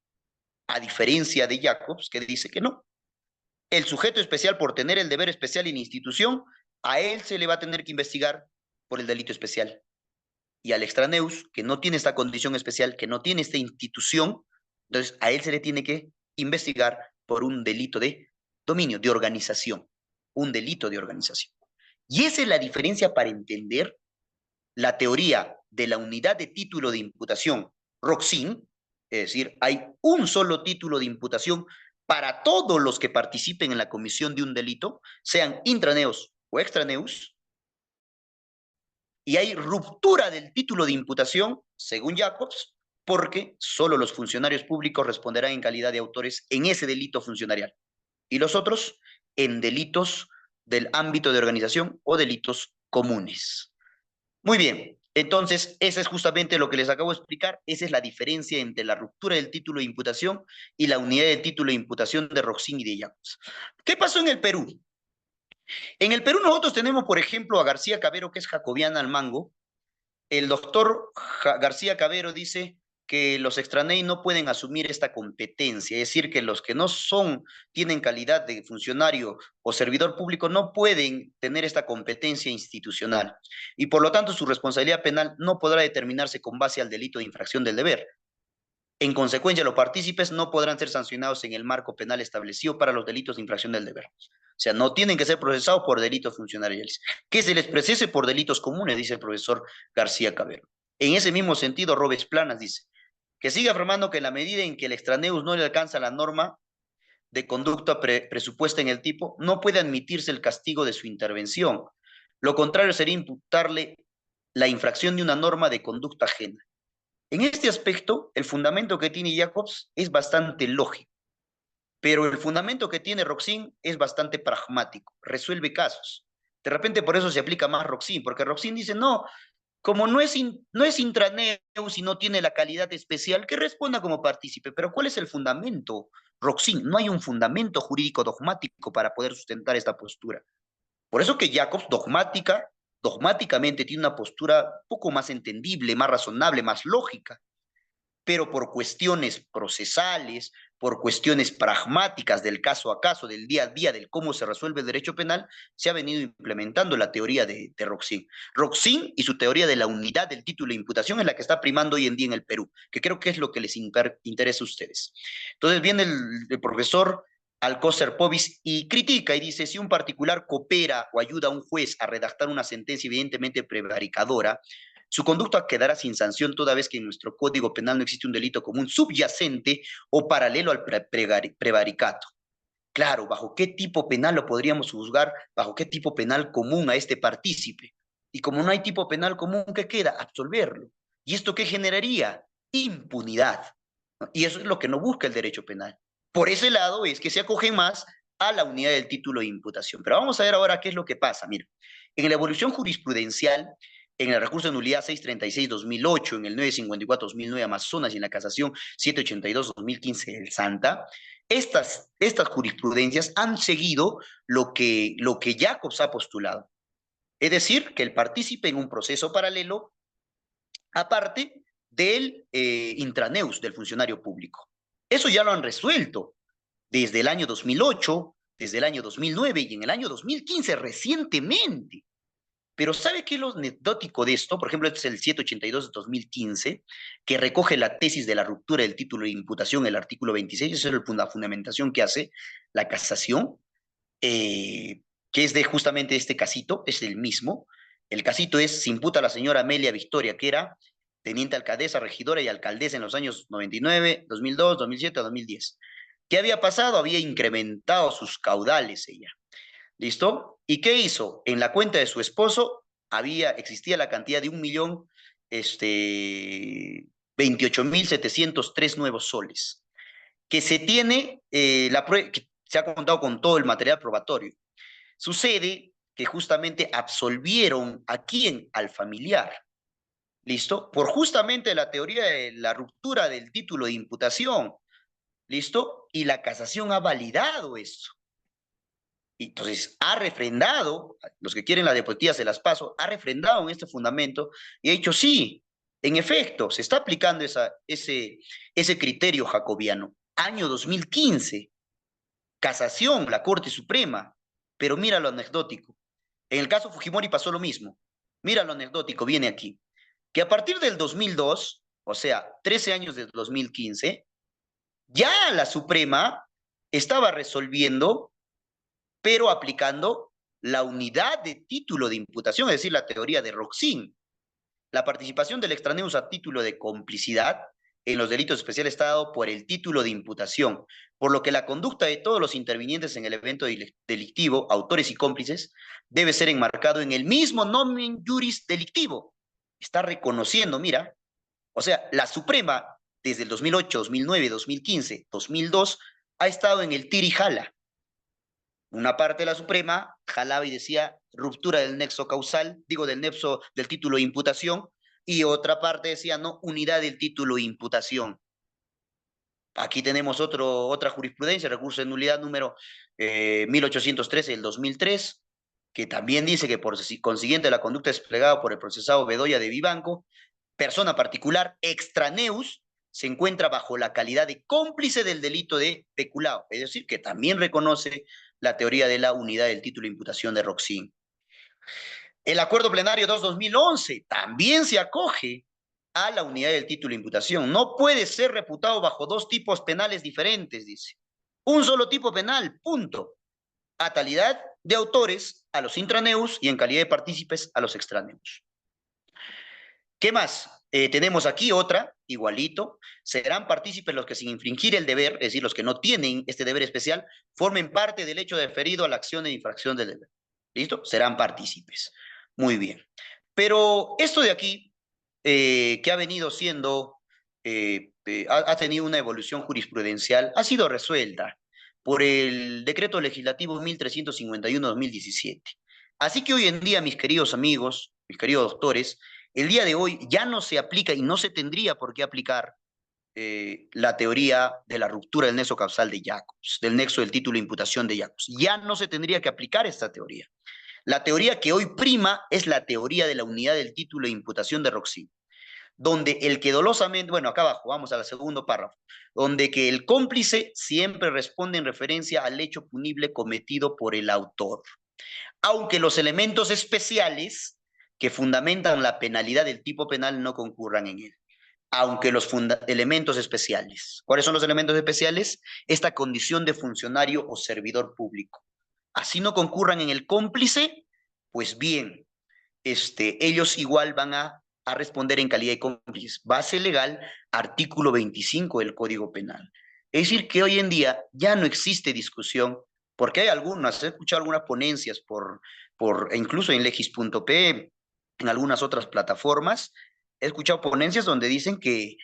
a diferencia de Jacobs, que dice que no. El sujeto especial, por tener el deber especial en institución, a él se le va a tener que investigar por el delito especial. Y al extraneus, que no tiene esta condición especial, que no tiene esta institución, entonces a él se le tiene que investigar por un delito de dominio, de organización, un delito de organización. Y esa es la diferencia para entender la teoría de la unidad de título de imputación, Roxin, es decir, hay un solo título de imputación para todos los que participen en la comisión de un delito, sean intraneus o extraneus, y hay ruptura del título de imputación, según Jacobs, porque solo los funcionarios públicos responderán en calidad de autores en ese delito funcionarial y los otros en delitos del ámbito de organización o delitos comunes. Muy bien, entonces esa es justamente lo que les acabo de explicar, esa es la diferencia entre la ruptura del título de imputación y la unidad del título de imputación de Roxin y de Jacobs. ¿Qué pasó en el Perú? En el Perú nosotros tenemos, por ejemplo, a García Cabero, que es jacobiana al mango. El doctor García Cabero dice que los extranei no pueden asumir esta competencia, es decir, que los que no son, tienen calidad de funcionario o servidor público no pueden tener esta competencia institucional y por lo tanto su responsabilidad penal no podrá determinarse con base al delito de infracción del deber. En consecuencia, los partícipes no podrán ser sancionados en el marco penal establecido para los delitos de infracción del deber. O sea, no tienen que ser procesados por delitos funcionariales. Que se les procese por delitos comunes, dice el profesor García Cabero. En ese mismo sentido, Robes Planas dice que sigue afirmando que en la medida en que el extraneus no le alcanza la norma de conducta presupuesta en el tipo, no puede admitirse el castigo de su intervención. Lo contrario sería imputarle la infracción de una norma de conducta ajena. En este aspecto, el fundamento que tiene Jacobs es bastante lógico, pero el fundamento que tiene Roxin es bastante pragmático, resuelve casos. De repente por eso se aplica más Roxin, porque Roxin dice, no, como no es intraneus y no tiene la calidad especial, que responda como partícipe. Pero ¿cuál es el fundamento, Roxin? No hay un fundamento jurídico dogmático para poder sustentar esta postura. Por eso que Jacobs dogmáticamente tiene una postura poco más entendible, más razonable, más lógica, pero por cuestiones procesales, por cuestiones pragmáticas del caso a caso, del día a día, del cómo se resuelve el derecho penal, se ha venido implementando la teoría de Roxin. Roxin y su teoría de la unidad del título de imputación es la que está primando hoy en día en el Perú, que creo que es lo que les interesa a ustedes. Entonces viene el profesor Alcócer Povis y critica y dice, si un particular coopera o ayuda a un juez a redactar una sentencia evidentemente prevaricadora, su conducta quedará sin sanción toda vez que en nuestro Código Penal no existe un delito común subyacente o paralelo al prevaricato. Claro, ¿bajo qué tipo penal lo podríamos juzgar? ¿Bajo qué tipo penal común a este partícipe? Y como no hay tipo penal común, ¿qué queda? Absolverlo. ¿Y esto qué generaría? Impunidad. Y eso es lo que no busca el derecho penal. Por ese lado es que se acogen más a la unidad del título de imputación. Pero vamos a ver ahora qué es lo que pasa. Mira, en la evolución jurisprudencial, en el recurso de nulidad 636-2008, en el 954-2009 Amazonas y en la casación 782-2015 del Santa, estas jurisprudencias han seguido lo que Jacobs ha postulado. Es decir, que el partícipe en un proceso paralelo, aparte del intraneus, del funcionario público. Eso ya lo han resuelto desde el año 2008, desde el año 2009 y en el año 2015, recientemente. Pero ¿sabe qué es lo anecdótico de esto? Por ejemplo, este es el 782 de 2015, que recoge la tesis de la ruptura del título de imputación, el artículo 26, esa es la fundamentación que hace la casación, que es de justamente este casito, es el mismo. El casito es, se imputa a la señora Amelia Victoria, que era teniente alcaldesa, regidora y alcaldesa en los años 99, 2002, 2007, 2010. ¿Qué había pasado? Había incrementado sus caudales ella. ¿Listo? ¿Y qué hizo? En la cuenta de su esposo existía la cantidad de 1.000.000, 28.703 nuevos soles, que se tiene, que se ha contado con todo el material probatorio. Sucede que justamente absolvieron a quién, al familiar. ¿Listo? Por justamente la teoría de la ruptura del título de imputación. ¿Listo? Y la casación ha validado eso. Y entonces ha refrendado, los que quieren las diapositivas se las paso, ha refrendado en este fundamento y ha dicho sí, en efecto, se está aplicando ese criterio jacobiano. Año 2015, casación, la Corte Suprema, pero mira lo anecdótico. En el caso Fujimori pasó lo mismo. Mira lo anecdótico, viene aquí. Que a partir del 2002, o sea, 13 años del 2015, ya la Suprema estaba resolviendo, pero aplicando la unidad de título de imputación, es decir, la teoría de Roxin. La participación del extraneus a título de complicidad en los delitos especiales está dado por el título de imputación, por lo que la conducta de todos los intervinientes en el evento delictivo, autores y cómplices, debe ser enmarcado en el mismo nomen juris delictivo. Está reconociendo, mira, o sea, la Suprema desde el 2008, 2009, 2015, 2002 ha estado en el tira y jala. Una parte de la Suprema jalaba y decía ruptura del nexo causal, digo del nexo del título de imputación, y otra parte decía no, unidad del título de imputación. Aquí tenemos otra jurisprudencia, recurso de nulidad número 1813 del 2003, que también dice que por consiguiente la conducta desplegada por el procesado Bedoya de Vivanco, persona particular, extraneus, se encuentra bajo la calidad de cómplice del delito de peculado, es decir, que también reconoce la teoría de la unidad del título de imputación de Roxin. El acuerdo plenario 2-2011 también se acoge a la unidad del título de imputación. No puede ser reputado bajo dos tipos penales diferentes, dice. Un solo tipo penal, punto. A calidad de autores a los intraneus y en calidad de partícipes a los extraneus. ¿Qué más? Tenemos aquí otra, igualito. Serán partícipes los que sin infringir el deber, es decir, los que no tienen este deber especial, formen parte del hecho deferido a la acción de infracción del deber. ¿Listo? Serán partícipes. Muy bien. Pero esto de aquí, que ha venido siendo, ha tenido una evolución jurisprudencial, ha sido resuelta por el decreto legislativo 1351-2017. Así que hoy en día, mis queridos amigos, mis queridos doctores, el día de hoy ya no se aplica y no se tendría por qué aplicar la teoría de la ruptura del nexo causal de Jacobs, del nexo del título de imputación de Jacobs. Ya no se tendría que aplicar esta teoría. La teoría que hoy prima es la teoría de la unidad del título de imputación de Roxin, donde el que dolosamente, bueno, acá abajo, vamos al segundo párrafo, donde que el cómplice siempre responde en referencia al hecho punible cometido por el autor, aunque los elementos especiales que fundamentan la penalidad del tipo penal no concurran en él. Aunque los elementos especiales. ¿Cuáles son los elementos especiales? Esta condición de funcionario o servidor público. Así no concurran en el cómplice, pues bien, ellos igual van a responder en calidad de cómplices. Base legal, artículo 25 del Código Penal. Es decir, que hoy en día ya no existe discusión, porque hay algunas, he escuchado algunas ponencias incluso en legis.p, en algunas otras plataformas, he escuchado ponencias donde dicen que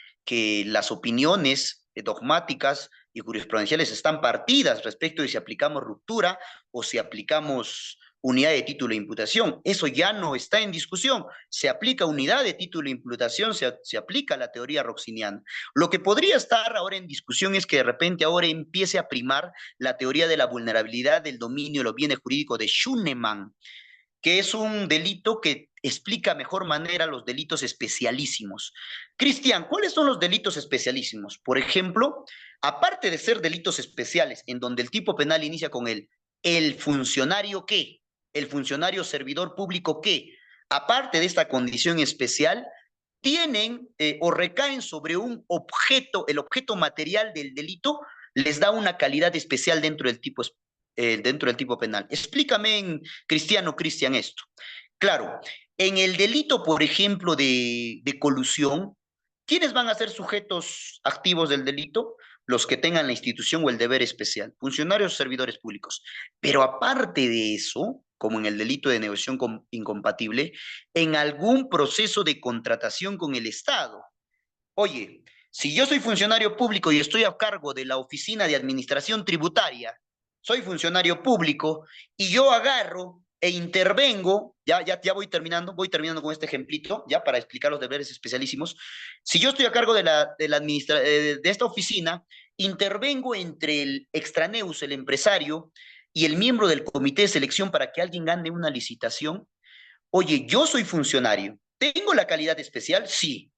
las opiniones dogmáticas y jurisprudenciales están partidas respecto de si aplicamos ruptura o si aplicamos unidad de título de imputación. Eso ya no está en discusión. Se aplica unidad de título de imputación, se aplica la teoría roxiniana. Lo que podría estar ahora en discusión es que de repente ahora empiece a primar la teoría de la vulnerabilidad del dominio de los bienes jurídicos de Schunemann, que es un delito que explica mejor manera los delitos especialísimos. Cristian, ¿cuáles son los delitos especialísimos? Por ejemplo, aparte de ser delitos especiales, en donde el tipo penal inicia con el funcionario qué, el funcionario servidor público qué, aparte de esta condición especial, tienen o recaen sobre un objeto, el objeto material del delito les da una calidad especial dentro del tipo penal. Explícame, Cristian, esto. Claro, en el delito, por ejemplo, de colusión, ¿quiénes van a ser sujetos activos del delito? Los que tengan la institución o el deber especial, funcionarios o servidores públicos. Pero aparte de eso, como en el delito de negociación incompatible, en algún proceso de contratación con el Estado. Oye, si yo soy funcionario público y estoy a cargo de la Oficina de Administración Tributaria, soy funcionario público y yo agarro e intervengo, ya voy terminando con este ejemplito, ya para explicar los deberes especialísimos. Si yo estoy a cargo de esta oficina, intervengo entre el extraneus, el empresario, y el miembro del comité de selección para que alguien gane una licitación. Oye, yo soy funcionario, ¿tengo la calidad especial? Sí.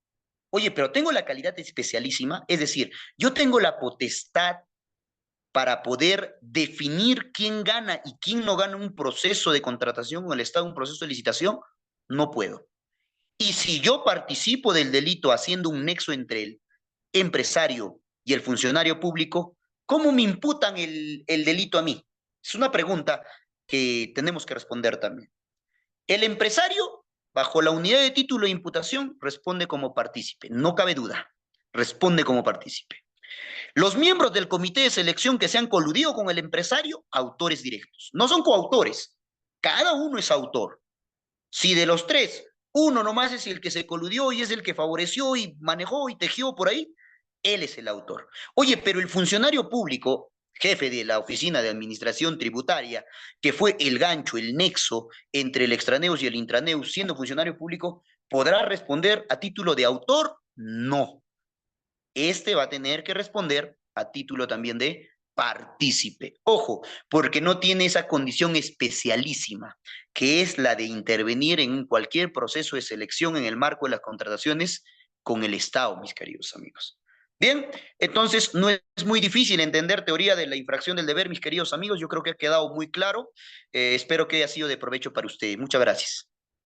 Oye, pero tengo la calidad especialísima, es decir, yo tengo la potestad para poder definir quién gana y quién no gana un proceso de contratación con el Estado, un proceso de licitación, no puedo. Y si yo participo del delito haciendo un nexo entre el empresario y el funcionario público, ¿cómo me imputan el delito a mí? Es una pregunta que tenemos que responder también. El empresario, bajo la unidad de título de imputación, responde como partícipe, no cabe duda, responde como partícipe. Los miembros del comité de selección que se han coludido con el empresario, autores directos. No son coautores, cada uno es autor. Si de los tres, uno nomás es el que se coludió y es el que favoreció y manejó y tejió por ahí, él es el autor. Oye, pero el funcionario público, jefe de la Oficina de Administración Tributaria, que fue el gancho, el nexo entre el extraneus y el intraneus, siendo funcionario público, ¿podrá responder a título de autor? No. Este va a tener que responder a título también de partícipe. Ojo, porque no tiene esa condición especialísima, que es la de intervenir en cualquier proceso de selección en el marco de las contrataciones con el Estado, mis queridos amigos. Bien, entonces no es muy difícil entender teoría de la infracción del deber, mis queridos amigos. Yo creo que ha quedado muy claro. Espero que haya sido de provecho para ustedes. Muchas gracias.